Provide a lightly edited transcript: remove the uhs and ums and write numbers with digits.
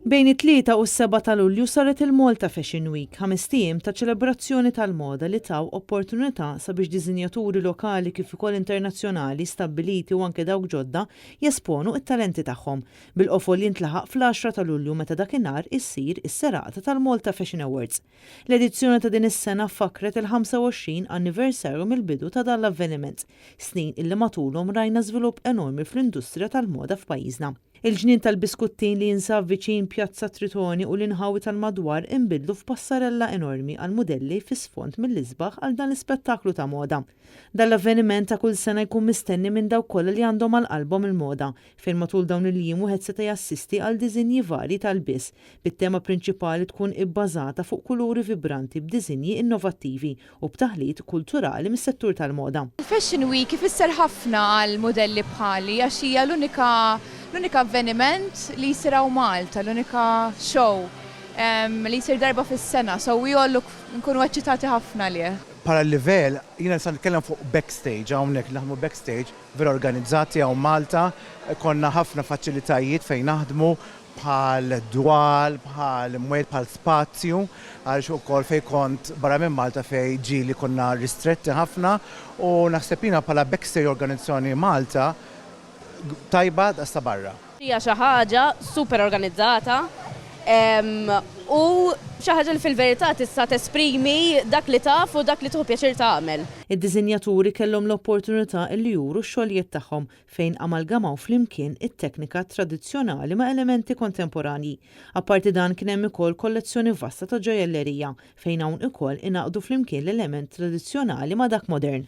Bejn it-3 u s-7 ta' Lulju saret il-Malta Fashion Week, 5 tiem ta' ċelebrazzjoni tal-moda li taw opportunità sabiex diżinjaturi lokali kif ukoll internazzjonali stabbiliti u anke dawk ġodda jesponu it-talenti tagħhom. Bil-qofol jintlaħaq fl-10 ta' Lulju meta dakinhar issir is-serata tal-Malta Fashion Awards. L-edizzjoni ta' din is-sena fakret il-25 anniversarju mill-bidu ta' dan l-avveniment, snin illi matulhom rajna żvilupp enormi fl-industrija tal-moda f'pajjiżna. Il-ġnien tal-biskuttin li jinsab viċin Pjazza Tritoni u l-inħawi tal-madwar inbidlu f'passarella enormi għal modelli fi sfond mill-isbaħ għal dan l-ispettaklu ta' moda. Dan l-avveniment ta' kull sena jkun mistenni minn dawk kollha li għandhom għal qalbhom il-moda, fejn matul dawn il-jiem wieħed seta' jassisti għal diżinji varji tal-biss, bit-tema prinċipali tkun ibbażata fuq kuluri vibranti b'diżinji innovattivi u b'taħlit kulturali mis-settur tal-moda. Fashion Week ifisser ħafna għal modelli bħali għax hija l-unika avveniment li jisiraw Malta, l-unika show li jisir darba fis-sena, so we all nkunu eċċitati ħafna li. Para l-livell, jina nisan nitkellem fuq backstage, hawnhekk naħdmu backstage, vera organizzati hawn Malta, konna ħafna faċilitajiet fejn naħdmu bħal dwal, bħal mwed, bħal spazju, għaliex ukoll fejn kont barra minn Malta fejn ġieli konna ristretti ħafna u naħseb jiena bħala backstage organizzazzjoni Malta tajba daqsta barra. Hija xi ħaġa super organizzata u xi ħaġa li fil-verità tista' tesprimi dak li taf u dak li tieħu pjaċir tagħmel. Id-diżinjaturi kellhom l-opportunità li juru x-xogħlijiet tagħhom fejn amalgamaw flimkien it-teknika tradizzjonali ma' elementi kontemporanji. Apparti dan kien hemm ukoll kollezzjoni vasta ta' ġojellerija fejn hawn ukoll inaqdu flimkien l-element tradizzjonali ma' dak modern.